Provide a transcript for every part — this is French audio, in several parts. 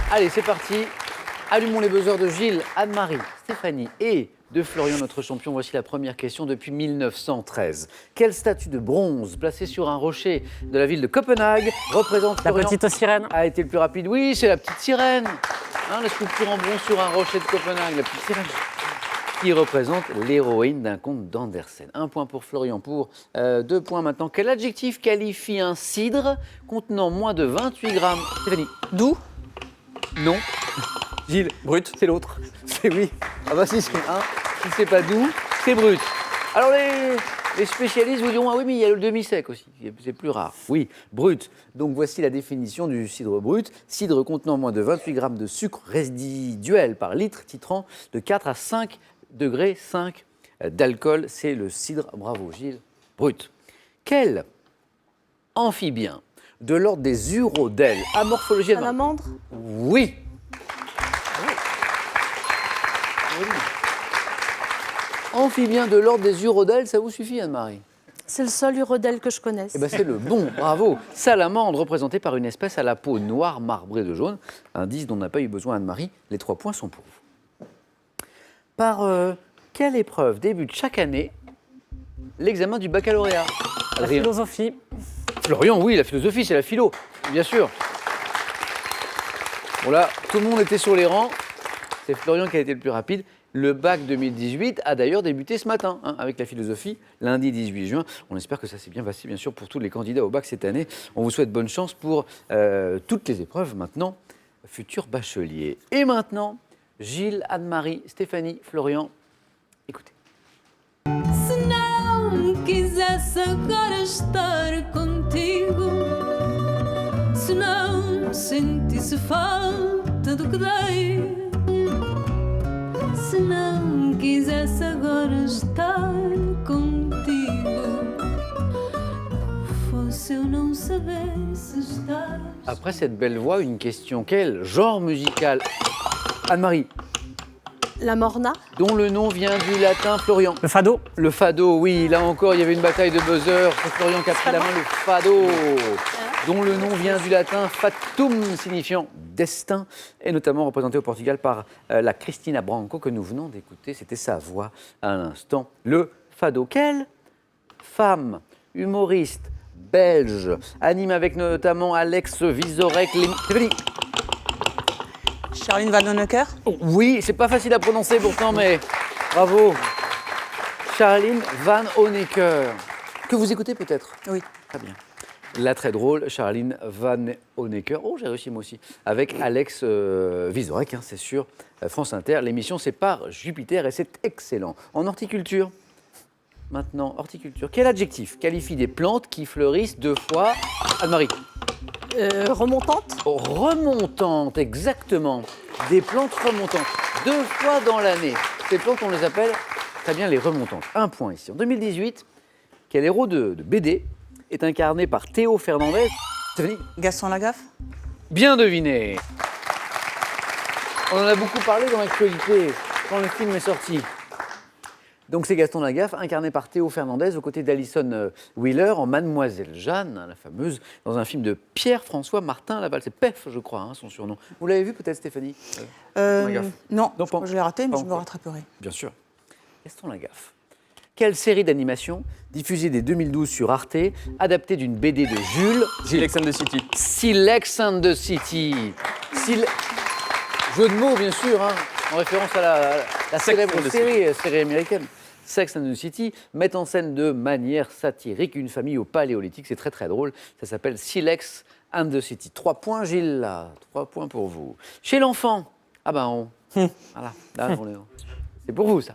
Allez, c'est parti. Allumons les buzzers de Gilles, Anne-Marie, Stéphanie et de Florian, notre champion. Voici la première question depuis 1913. Quelle statue de bronze placée sur un rocher de la ville de Copenhague représente La Florian petite sirène. a été le plus rapide? Oui, c'est la petite sirène. Hein, la sculpture en bronze sur un rocher de Copenhague, la petite sirène. Qui représente l'héroïne d'un conte d'Andersen. 1 point pour Florian, pour 2 points maintenant. Quel adjectif qualifie un cidre contenant moins de 28 grammes? Stéphanie. Doux. Non. Gilles. Brut. C'est l'autre. C'est oui. Ah bah si c'est un. Si c'est pas doux, c'est brut. Alors les spécialistes vous diront, ah oui, mais il y a le demi-sec aussi. C'est plus rare. Oui, brut. Donc voici la définition du cidre brut. Cidre contenant moins de 28 grammes de sucre résiduel par litre, titrant de 4 à 5 degrés 5 d'alcool. C'est le cidre. Bravo Gilles. Brut. Quel amphibien de l'ordre des urodèles à morphologie animale? Salamandre. Oui. Amphibien de l'ordre des urodèles, ça vous suffit Anne-Marie? C'est le seul urodèle que je connaisse. Eh ben c'est le bon, bravo. Salamandre représentée par une espèce à la peau noire marbrée de jaune, indice dont n'a pas eu besoin Anne-Marie. Les 3 points sont pour vous. Par quelle épreuve débute chaque année l'examen du baccalauréat? La Adrien. philosophie. Florian, oui, la philosophie, c'est la philo, bien sûr. Bon là, tout le monde était sur les rangs. C'est Florian qui a été le plus rapide. Le bac 2018 a d'ailleurs débuté ce matin avec la philosophie, lundi 18 juin. On espère que ça s'est bien passé, bien sûr, pour tous les candidats au bac cette année. On vous souhaite bonne chance pour toutes les épreuves maintenant, futurs bacheliers. Et maintenant, Gilles, Anne-Marie, Stéphanie, Florian, écoutez. Se não quisesse agora estar contigo, se não sentisse falta do que dei, se não quisesse agora estar contigo, fosse eu não saber se estás. Après cette belle voix, une question. Quel genre musical? Anne-Marie, La morna. dont le nom vient du latin, Florian. Le fado. Le fado, oui, là encore, il y avait une bataille de buzzer. C'est Florian qui a pris la main, le fado, dont le nom vient du latin fatum, signifiant destin, et notamment représenté au Portugal par la Cristina Branco que nous venons d'écouter. C'était sa voix à l'instant. Le fado. Quelle femme humoriste belge anime avec notamment Alex Vizorek les... Charline Vanhoenacker. Oui, c'est pas facile à prononcer pourtant, mais bravo. Charline Van Honecker, que vous écoutez peut-être? Oui. Très bien. La très drôle, Charline Van Honecker. Oh, j'ai réussi moi aussi. Avec Alex Vizorek, c'est sûr, France Inter. L'émission, c'est par Jupiter et c'est excellent. En horticulture, maintenant, horticulture. Quel adjectif qualifie des plantes qui fleurissent 2 fois? Anne-Marie. Remontante. Remontantes, exactement. Des plantes remontantes. 2 fois dans l'année. Ces plantes, on les appelle très bien les remontantes. 1 point ici. En 2018, quel héros de BD est incarné par Théo Fernandez? Stéphanie? Gaston Lagaffe. Bien deviné. On en a beaucoup parlé dans l'actualité quand le film est sorti. Donc c'est Gaston Lagaffe, incarné par Théo Fernandez, aux côtés d'Alison Wheeler en Mademoiselle Jeanne, la fameuse, dans un film de Pierre-François Martin Laval. C'est PEF, je crois, son surnom. Vous l'avez vu peut-être, Stéphanie? Lagaffe. Non, Non, pas- je l'ai raté, mais pas je me encore. rattraperai. Bien sûr. Gaston Lagaffe. Quelle série d'animation, diffusée dès 2012 sur Arte, adaptée d'une BD de Jules Silex and the City. Silex and the City. Jeu de mots, bien sûr, en référence à la célèbre and the série américaine. Sex and the City met en scène de manière satirique une famille au paléolithique. C'est très très drôle. Ça s'appelle Silex and the City. 3 points, Gilles, là. 3 points pour vous. Chez l'enfant, voilà, là, c'est pour vous, ça.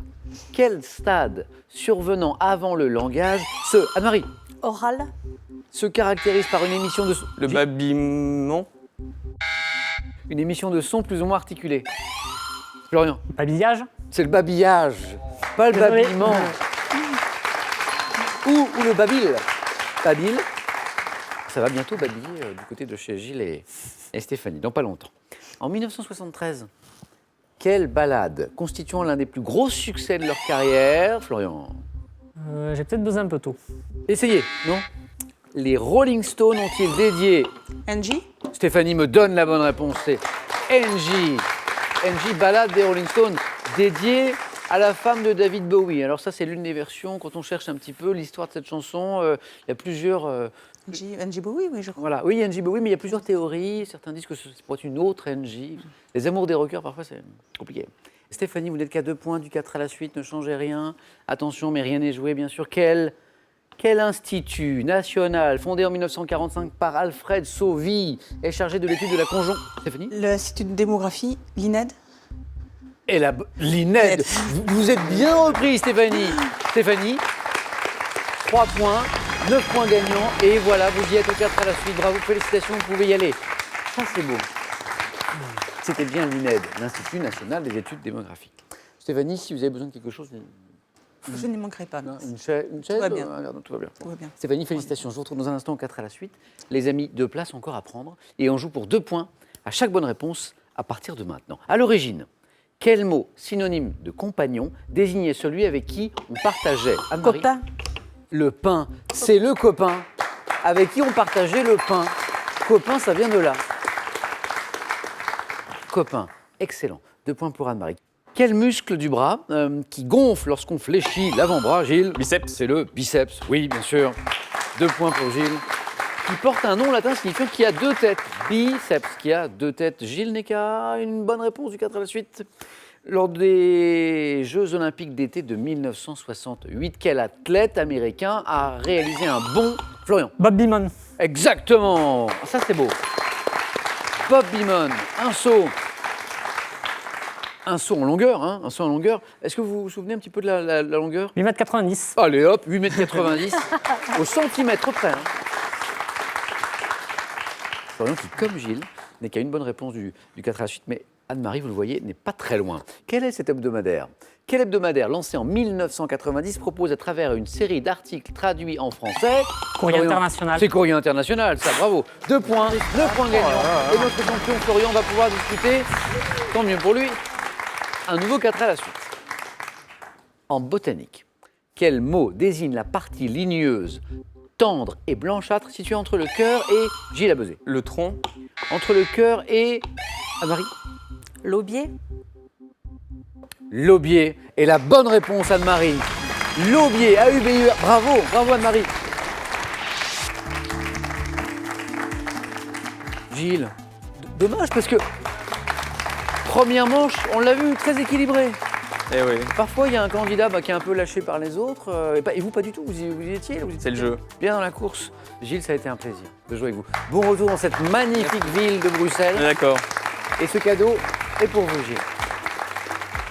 Quel stade survenant avant le langage Anne-Marie, Oral. se caractérise par une émission de... Le babillement. Une émission de son plus ou moins articulée. Florian, Babillage. c'est le babillage, pas le Désolé. babillement. Ou le babil. Babil. Ça va bientôt babiller du côté de chez Gilles et Stéphanie, dans pas longtemps. En 1973, quelle ballade constituant l'un des plus gros succès de leur carrière, Florian? J'ai peut-être besoin un peu tôt. Essayez, non? Les Rolling Stones ont-ils dédié... Angie. Stéphanie me donne la bonne réponse, c'est Angie. Angie, ballade des Rolling Stones, dédiée à la femme de David Bowie. Alors ça, c'est l'une des versions. Quand on cherche un petit peu l'histoire de cette chanson, il y a plusieurs... Angie Bowie, oui, je crois. Voilà, oui, Angie Bowie, mais il y a plusieurs théories. Certains disent que c'est pourrait être une autre Angie. Les amours des rockers, parfois, c'est compliqué. Stéphanie, vous n'êtes qu'à 2 points du 4 à la suite, ne changez rien. Attention, mais rien n'est joué, bien sûr. Quel institut national, fondé en 1945 par Alfred Sauvy, est chargé de l'étude de la conjonction... Stéphanie ? L'Institut de démographie, l'INED. Et l'INED. Vous êtes bien repris, Stéphanie. Stéphanie, 3 points, 9 points gagnants. Et voilà, vous y êtes au 4 à la suite. Bravo, félicitations, vous pouvez y aller. Ça, c'est beau. C'était bien l'INED, l'Institut national des études démographiques. Stéphanie, si vous avez besoin de quelque chose... Je n'y manquerai pas. Une chaise, Tout va bien. tout va bien. Tout va bien. Stéphanie, félicitations. Je vous retrouve dans un instant au 4 à la suite. Les amis, 2 places encore à prendre. Et on joue pour 2 points à chaque bonne réponse à partir de maintenant. À l'origine, quel mot synonyme de compagnon désignait celui avec qui on partageait Anne-Marie ? Copain. Le pain. C'est le copain avec qui on partageait le pain. Copain, ça vient de là. Copain. Excellent. 2 points pour Anne-Marie. Quel muscle du bras qui gonfle lorsqu'on fléchit l'avant-bras, Gilles ? Biceps. C'est le biceps, oui, bien sûr. 2 points pour Gilles. Qui porte un nom latin signifiant qui a 2 têtes. Biceps, qui a 2 têtes. Gilles n'est qu'à une bonne réponse du 4 à la suite. Lors des Jeux Olympiques d'été de 1968, quel athlète américain a réalisé un bond ? Florian. Bob Beamon. Exactement. Ça, c'est beau. Bob Beamon, un saut. Un saut en longueur, hein, un saut en longueur. Est-ce que vous vous souvenez un petit peu de la longueur ? 8,90 m. Allez hop, 8,90 m au centimètre près. Hein. Florian qui, comme Gilles, n'est qu'à une bonne réponse du 4 à la suite, mais Anne-Marie, vous le voyez, n'est pas très loin. Quel est cet hebdomadaire ? Quel hebdomadaire, lancé en 1990, propose à travers une série d'articles traduits en français... Courrier Florian, international. C'est Courrier international, ça, bravo. 2 points, 9 points gagnants. Et notre champion Florian va pouvoir discuter, tant mieux pour lui, un nouveau 4 à la suite. En botanique, quel mot désigne la partie ligneuse, tendre et blanchâtre située entre le cœur et... Gilles a buzzé. Le tronc. Entre le cœur et... Anne-Marie ? L'aubier. L'aubier. Et la bonne réponse, Anne-Marie. L'aubier, A-U-B-I-E. Bravo, bravo Anne-Marie. Gilles, dommage parce que première manche, on l'a vu, très équilibré. Eh oui, Parfois, il y a un candidat qui est un peu lâché par les autres. Et vous, pas du tout, vous y étiez là, vous c'est le étiez jeu. bien dans la course. Gilles, ça a été un plaisir de jouer avec vous. Bon retour dans cette magnifique ville de Bruxelles. D'accord. Et ce cadeau est pour vous, Gilles.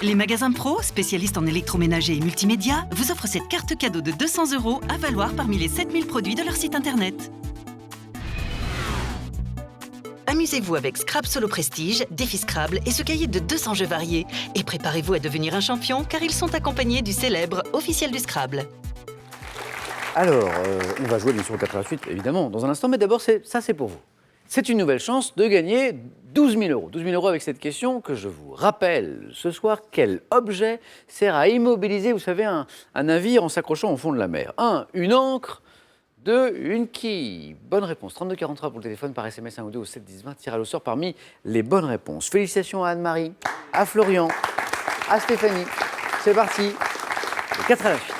Les magasins Pro, spécialistes en électroménager et multimédia, vous offrent cette carte cadeau de 200 € à valoir parmi les 7000 produits de leur site internet. Amusez-vous avec Scrabble Solo Prestige, Défi Scrabble et ce cahier de 200 jeux variés. Et préparez-vous à devenir un champion car ils sont accompagnés du célèbre officiel du Scrabble. Alors, on va jouer bien sûr au 4 à la suite, évidemment, dans un instant, mais d'abord, ça c'est pour vous. C'est une nouvelle chance de gagner 12 000 €. 12 000 € avec cette question que je vous rappelle ce soir. Quel objet sert à immobiliser, vous savez, un navire en s'accrochant au fond de la mer ? 1. Une ancre. 2. Une quille. Bonne réponse. 3243 pour le téléphone, par SMS 1 ou 2 au 7 10 20. Tirage au sort parmi les bonnes réponses. Félicitations à Anne-Marie, à Florian, à Stéphanie. C'est parti. Le 4 à la suite.